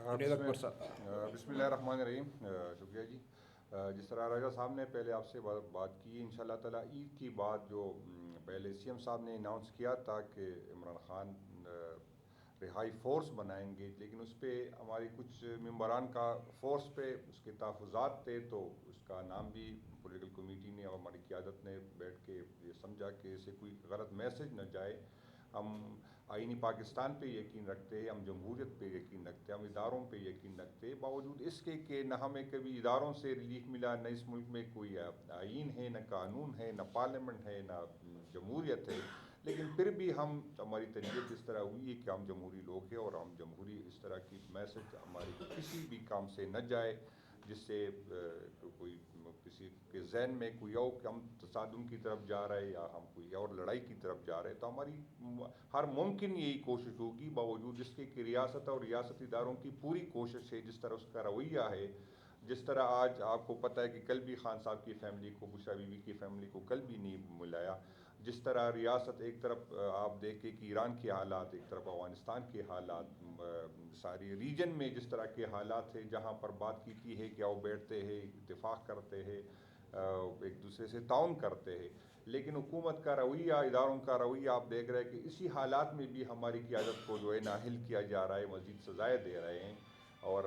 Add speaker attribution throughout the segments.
Speaker 1: بسم اللہ الرحمن الرحیم. شکریہ جی. جس طرح راجہ صاحب نے پہلے آپ سے بات کی، انشاءاللہ تعالیٰ عید کی بعد جو پہلے سی ایم صاحب نے اناؤنس کیا تھا کہ عمران خان رہائی فورس بنائیں گے، لیکن اس پہ ہماری کچھ ممبران کا فورس پہ اس کے تحفظات تھے، تو اس کا نام بھی پولیٹیکل کمیٹی نے اور ہماری قیادت نے بیٹھ کے یہ سمجھا کہ اسے کوئی غلط میسج نہ جائے. ہم آئینی پاکستان پہ یقین رکھتے ہیں، ہم جمہوریت پہ یقین رکھتے ہیں، ہم اداروں پہ یقین رکھتے ہیں، باوجود اس کے کہ نہ ہمیں کبھی اداروں سے ریلیف ملا، نہ اس ملک میں کوئی آئین ہے، نہ قانون ہے، نہ پارلیمنٹ ہے، نہ جمہوریت ہے. لیکن پھر بھی ہماری تربیت اس طرح ہوئی ہے کہ ہم جمہوری لوگ ہیں، اور ہم جمہوری اس طرح کی میسج ہماری کسی بھی کام سے نہ جائے جس سے کوئی کسی کے ذہن میں کوئی اور کہ ہم تصادم کی طرف جا رہے ہیں یا ہم کوئی اور لڑائی کی طرف جا رہے ہیں. تو ہماری ہر ممکن یہی کوشش ہوگی، باوجود اس کے کہ ریاست اور ریاستی اداروں کی پوری کوشش ہے، جس طرح اس کا رویہ ہے، جس طرح آج آپ کو پتہ ہے کہ کل بھی خان صاحب کی فیملی کو، بشرا بی بی کی فیملی کو کل بھی نہیں ملایا. جس طرح ریاست ایک طرف آپ دیکھیں کہ ایران کے حالات، ایک طرف افغانستان کے حالات، ساری ریجن میں جس طرح کے حالات ہیں، جہاں پر بات کی ہے کہ وہ بیٹھتے ہیں، اتفاق کرتے ہیں، ایک دوسرے سے تعاون کرتے ہیں. لیکن حکومت کا رویہ، اداروں کا رویہ آپ دیکھ رہے ہیں کہ اسی حالات میں بھی ہماری قیادت کو جو ہے نااہل کیا جا رہا ہے، مزید سزائیں دے رہے ہیں. اور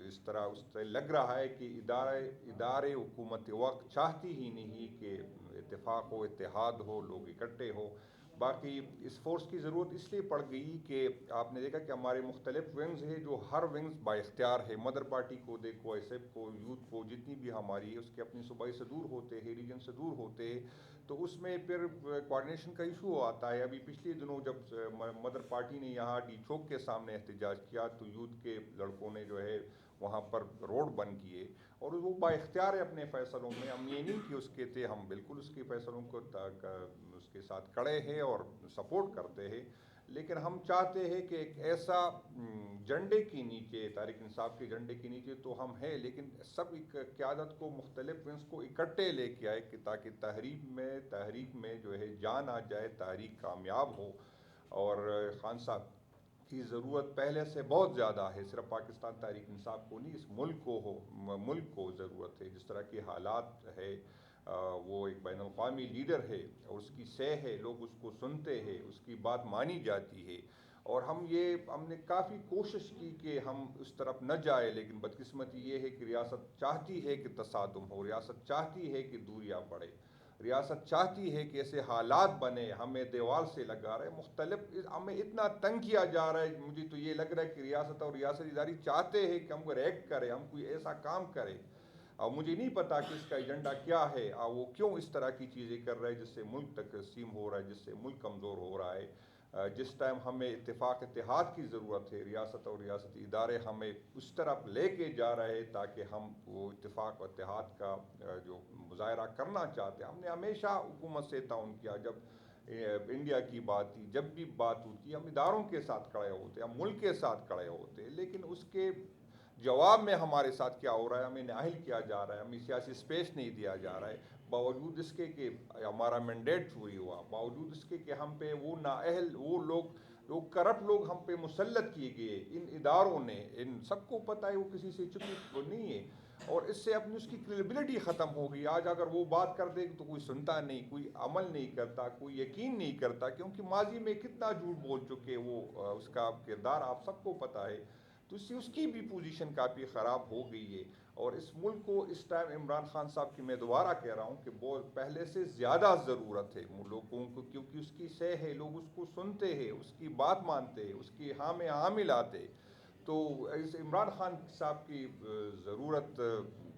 Speaker 1: اس طرح لگ رہا ہے کہ ادارے حکومت وقت چاہتی ہی نہیں کہ اتفاق ہو، اتحاد ہو، لوگ اکٹھے ہو. باقی اس فورس کی ضرورت اس لیے پڑ گئی کہ آپ نے دیکھا کہ ہمارے مختلف ونگز ہیں، جو ہر ونگز با اختیار ہے. مدر پارٹی کو دیکھو، ایس ایف کو، یوتھ کو، جتنی بھی ہماری ہے، اس کے اپنی صوبائی صدور ہوتے ہیں، ریجن صدور ہوتے ہیں. تو اس میں پھر کوارڈینیشن کا ایشو آتا ہے. ابھی پچھلے دنوں جب مدر پارٹی نے یہاں ڈی چوک کے سامنے احتجاج کیا، تو یوتھ کے لڑکوں نے جو ہے وہاں پر روڈ بند کیے، اور وہ با اختیار ہے اپنے فیصلوں میں. ہم یہ نہیں کہ اس کے تھے، ہم بالکل اس کے فیصلوں کو اس کے ساتھ کھڑے ہیں اور سپورٹ کرتے ہیں. لیکن ہم چاہتے ہیں کہ ایک ایسا جھنڈے کے نیچے، تحریک انصاف کے جھنڈے کے نیچے تو ہم ہیں، لیکن سب قیادت کو، مختلف ونگز کو اکٹھے لے کے آئے کہ تاکہ تحریک میں جو ہے جان آ جائے، تحریک کامیاب ہو. اور خان صاحب کی ضرورت پہلے سے بہت زیادہ ہے، صرف پاکستان تحریک انصاف کو نہیں، اس ملک کو ضرورت ہے. جس طرح کے حالات ہے، وہ ایک بین الاقوامی لیڈر ہے، اور اس کی سہ ہے، لوگ اس کو سنتے ہیں، اس کی بات مانی جاتی ہے. اور ہم نے کافی کوشش کی کہ ہم اس طرف نہ جائے، لیکن بدقسمتی یہ ہے کہ ریاست چاہتی ہے کہ تصادم ہو، ریاست چاہتی ہے کہ دوریاں بڑھے، ریاست چاہتی ہے کہ ایسے حالات بنے، ہمیں دیوار سے لگا رہے، ہمیں اتنا تنگ کیا جا رہا ہے. مجھے تو یہ لگ رہا ہے کہ ریاست اور ریاستی اداری چاہتے ہیں کہ ہم کو ریکٹ کرے، ہم کوئی ایسا کام کرے. اور مجھے نہیں پتا کہ اس کا ایجنڈا کیا ہے، اور وہ کیوں اس طرح کی چیزیں کر رہے ہیں جس سے ملک تقسیم ہو رہا ہے، جس سے ملک کمزور ہو رہا ہے. جس ٹائم ہمیں اتفاق اتحاد کی ضرورت ہے، ریاست اور ریاستی ادارے ہمیں اس طرف لے کے جا رہے ہیں تاکہ ہم وہ اتفاق و اتحاد کا جو مظاہرہ کرنا چاہتے ہیں. ہم نے ہمیشہ حکومت سے تعاون کیا. جب انڈیا کی بات تھی، جب بھی بات ہوتی، ہم اداروں کے ساتھ کھڑے ہوتے، ہم ملک کے ساتھ کھڑے ہوتے. لیکن اس کے جواب میں ہمارے ساتھ کیا ہو رہا ہے، ہمیں نااہل کیا جا رہا ہے، ہمیں سیاسی اسپیس نہیں دیا جا رہا ہے. باوجود اس کے کہ ہمارا مینڈیٹ چوری ہوا، باوجود اس کے کہ ہم پہ وہ نااہل، وہ لوگ کرپٹ لوگ ہم پہ مسلط کیے گئے. ان اداروں نے، ان سب کو پتہ ہے، وہ کسی سے چھپی نہیں ہے، اور اس سے اپنی اس کی کریڈیبلٹی ختم ہو گئی. آج اگر وہ بات کر دے تو کوئی سنتا نہیں، کوئی عمل نہیں کرتا، کوئی یقین نہیں کرتا، کیونکہ ماضی میں کتنا جھوٹ بول چکے وہ، اس کا کردار آپ سب کو پتہ ہے. تو اس کی بھی پوزیشن کافی خراب ہو گئی ہے. اور اس ملک کو اس ٹائم عمران خان صاحب کی، میں دوبارہ کہہ رہا ہوں کہ بہت پہلے سے زیادہ ضرورت ہے لوگوں کو، کیونکہ اس کی سہ ہے، لوگ اس کو سنتے ہیں، اس کی بات مانتے ہیں، اس کی ہاں میں ہاں ملاتے. تو اس عمران خان صاحب کی ضرورت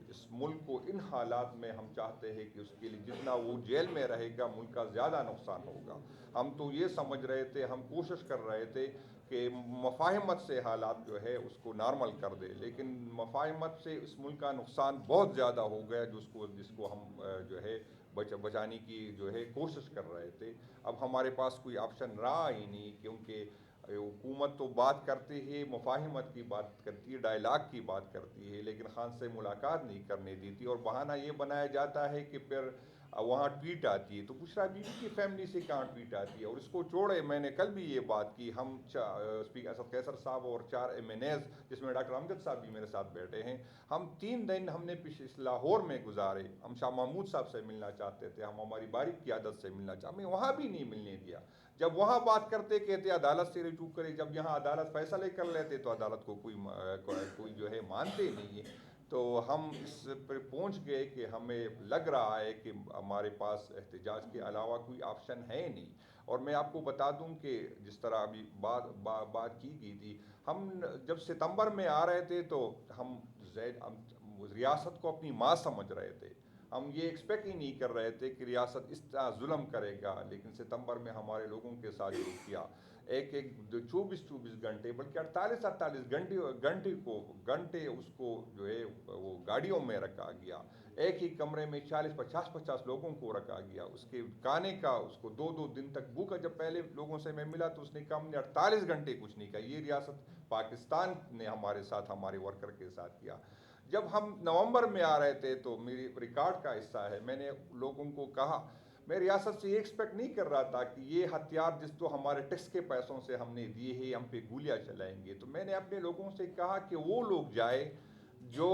Speaker 1: اس ملک کو ان حالات میں، ہم چاہتے ہیں کہ اس کے لیے جتنا وہ جیل میں رہے گا، ملک کا زیادہ نقصان ہوگا. ہم تو یہ سمجھ رہے تھے، ہم کوشش کر رہے تھے کہ مفاہمت سے حالات جو ہے اس کو نارمل کر دے، لیکن مفاہمت سے اس ملک کا نقصان بہت زیادہ ہو گیا، جس کو ہم جو ہے بچانے کی جو ہے کوشش کر رہے تھے. اب ہمارے پاس کوئی آپشن رہا ہی نہیں، کیونکہ حکومت تو بات کرتی ہے، مفاہمت کی بات کرتی ہے، ڈائلاگ کی بات کرتی ہے، لیکن خان سے ملاقات نہیں کرنے دیتی. اور بہانہ یہ بنایا جاتا ہے کہ پھر وہاں ٹویٹ آتی ہے، تو بشریٰ بی بی کی فیملی سے کہاں ٹویٹ آتی ہے؟ اور اس کو چھوڑے، میں نے کل بھی یہ بات کی، ہم اسپیکر اسد قیصر صاحب اور 4 MNAs جس میں ڈاکٹر امجد صاحب بھی میرے ساتھ بیٹھے ہیں، ہم 3 دن ہم نے لاہور میں گزارے، ہم شاہ محمود صاحب سے ملنا چاہتے تھے، ہم ہماری باریک قیادت سے ملنا چاہتے، ہمیں وہاں بھی نہیں ملنے دیا۔ جب وہاں بات کرتے کہتے عدالت سے رجوع کرے، جب یہاں عدالت فیصلے کر لیتے تو عدالت کو کوئی جو ہے مانتے نہیں ہے۔ تو ہم اس پر پہنچ گئے کہ ہمیں لگ رہا ہے کہ ہمارے پاس احتجاج کے علاوہ کوئی آپشن ہے نہیں۔ اور میں آپ کو بتا دوں کہ جس طرح ابھی بات کی گئی تھی، ہم جب ستمبر میں آ رہے تھے تو ہم ریاست کو اپنی ماں سمجھ رہے تھے، ہم یہ ایکسپیکٹ ہی نہیں کر رہے تھے کہ ریاست اس طرح ظلم کرے گا، لیکن ستمبر میں ہمارے لوگوں کے ساتھ جو کیا، ایک 24 گھنٹے بلکہ 48 گھنٹے اس کو جو ہے وہ گاڑیوں میں رکھا گیا، ایک ہی کمرے میں 40 50 لوگوں کو رکھا گیا، اس کے کھانے کا اس کو 2 دن تک بھوکا، جب پہلے لوگوں سے میں ملا تو اس نے کہا ہم نے 48 گھنٹے کچھ نہیں کہا۔ یہ ریاست پاکستان نے ہمارے ساتھ، ہمارے ورکر کے ساتھ کیا۔ جب ہم نومبر میں آ رہے تھے تو میری ریکارڈ کا حصہ ہے، میں نے لوگوں کو کہا، میں ریاست سے یہ ایکسپیکٹ نہیں کر رہا تھا کہ یہ ہتھیار جس تو ہمارے ٹیکس کے پیسوں سے ہم نے دیے ہیں، ہم پہ گولیاں چلائیں گے۔ تو میں نے اپنے لوگوں سے کہا کہ وہ لوگ جائے جو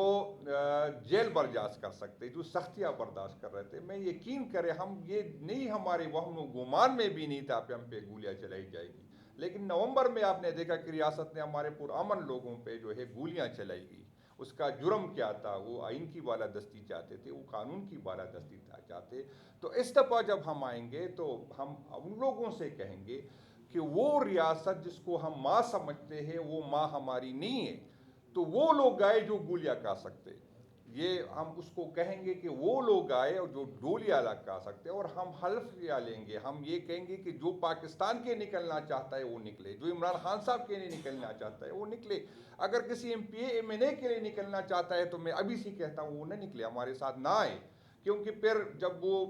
Speaker 1: جیل برداشت کر سکتے، جو سختیاں برداشت کر رہے تھے، میں یقین کرے ہم یہ نہیں، ہمارے وہم و گمان میں بھی نہیں تھا کہ ہم پہ گولیاں چلائی جائے گی۔ لیکن نومبر میں آپ نے دیکھا کہ ریاست نے ہمارے پرامن لوگوں پہ جو ہے گولیاں چلائی گئی۔ اس کا جرم کیا تھا؟ وہ آئین کی بالادستی چاہتے تھے، وہ قانون کی بالادستی چاہتے۔ تو اس دفعہ جب ہم آئیں گے تو ہم ان لوگوں سے کہیں گے کہ وہ ریاست جس کو ہم ماں سمجھتے ہیں، وہ ماں ہماری نہیں ہے۔ تو وہ لوگ آئے جو گولیاں کھا سکتے، یہ ہم اس کو کہیں گے کہ وہ لوگ آئے اور جو گولیاں کھا سکتے، اور ہم حلف کیا لیں گے، ہم یہ کہیں گے کہ جو پاکستان کے نکلنا چاہتا ہے وہ نکلے، جو عمران خان صاحب کے لیے نکلنا چاہتا ہے وہ نکلے۔ اگر کسی MPA کے لیے نکلنا چاہتا ہے تو میں ابھی سے کہتا ہوں وہ نہ نکلے، ہمارے ساتھ نہ آئے، کیونکہ پھر جب وہ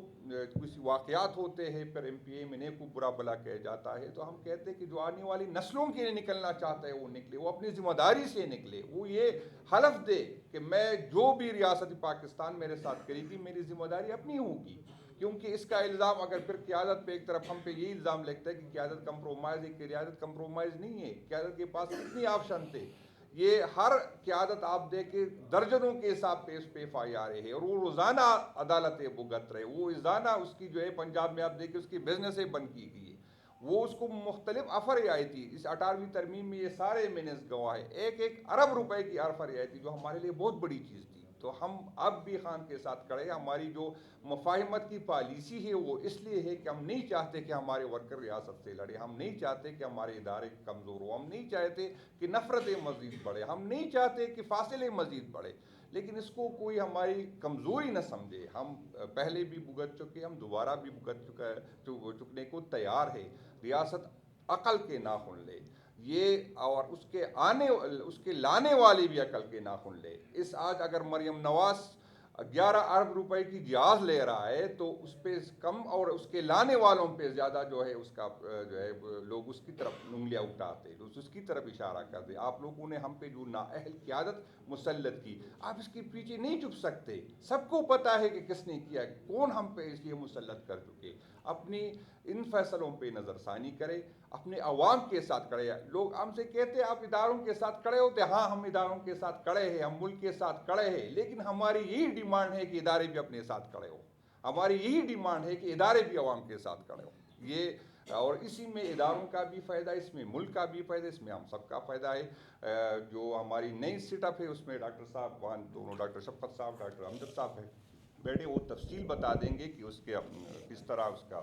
Speaker 1: کچھ واقعات ہوتے ہیں پھر MPA کو برا بلا کہہ جاتا ہے، تو ہم کہتے ہیں کہ جو آنے والی نسلوں کے لیے نکلنا چاہتا ہے وہ نکلے، وہ اپنی ذمہ داری سے نکلے، وہ یہ حلف دے کہ میں جو بھی ریاست پاکستان میرے ساتھ کرے گی میری ذمہ داری اپنی ہوگی۔ کیونکہ اس کا الزام اگر پھر قیادت پہ ایک طرف ہم پہ یہ الزام لگتا ہے کہ قیادت کمپرومائز ہے، کہ قیادت کمپرومائز نہیں ہے، قیادت کے پاس کتنی آپشن تھے۔ یہ ہر قیادت آپ دیکھیں درجنوں کے حساب پہ اس پہ FIR ہے، اور وہ روزانہ عدالتیں بھگت رہے، وہ روزانہ اس کی جو ہے پنجاب میں آپ دیکھیں اس کی بزنسیں بند کی گئی ہے، وہ اس کو مختلف آفر آئی تھی۔ اس 18ویں ترمیم میں یہ سارے MNAs گواہ ہیں، 1 ارب روپے کی آفر آئی تھی، جو ہمارے لیے بہت بڑی چیز تھی۔ تو ہم اب بھی خان کے ساتھ کھڑے ہیں، ہماری جو مفاہمت کی پالیسی ہے وہ اس لیے ہے کہ ہم نہیں چاہتے کہ ہمارے ورکر ریاست سے لڑے، ہم نہیں چاہتے کہ ہمارے ادارے کمزور ہو، ہم نہیں چاہتے کہ نفرتیں مزید بڑھے، ہم نہیں چاہتے کہ فاصلے مزید بڑھے، لیکن اس کو کوئی ہماری کمزوری نہ سمجھے۔ ہم پہلے بھی بھگت چکے، ہم دوبارہ بھی چکنے کو تیار ہے۔ ریاست عقل کے ناخن لے یہ، اور اس کے لانے والے بھی عقل کے ناخن لے۔ اس آج اگر مریم نواز 11 ارب روپے کی جہاز لے رہا ہے تو اس پہ کم اور اس کے لانے والوں پہ زیادہ جو ہے اس کا جو ہے لوگ اس کی طرف انگلیاں اٹھاتے، اس کی طرف اشارہ کرتے۔ آپ لوگوں نے ہم پہ جو نااہل قیادت مسلط کی، آپ اس کے پیچھے نہیں چھپ سکتے، سب کو پتا ہے کہ کس نے کیا، کون ہم پہ اس لیے مسلط کر چکے۔ اپنی ان فیصلوں پہ نظر ثانی کرے، اپنے عوام کے ساتھ کھڑے ہیں۔ لوگ ہم سے کہتے ہیں آپ اداروں کے ساتھ کھڑے ہوتے، ہاں ہم اداروں کے ساتھ کھڑے ہیں، ہم ملک کے ساتھ کھڑے ہیں، لیکن ہماری یہی ڈیمانڈ ہے کہ ادارے بھی اپنے ساتھ کھڑے ہوں، ہماری یہی ڈیمانڈ ہے کہ ادارے بھی عوام کے ساتھ کھڑے ہوں۔ یہ اور اسی میں اداروں کا بھی فائدہ ہے، اس میں ملک کا بھی فائدہ ہے، اس میں ہم سب کا فائدہ ہے۔ جو ہماری نئی سیٹ اپ ہے اس میں ڈاکٹر صاحب وہاں دونوں ڈاکٹر شفقت صاحب ڈاکٹر امجد صاحب ہیں بیٹھے، وہ تفصیل بتا دیں گے کہ اس کے کس طرح اس کا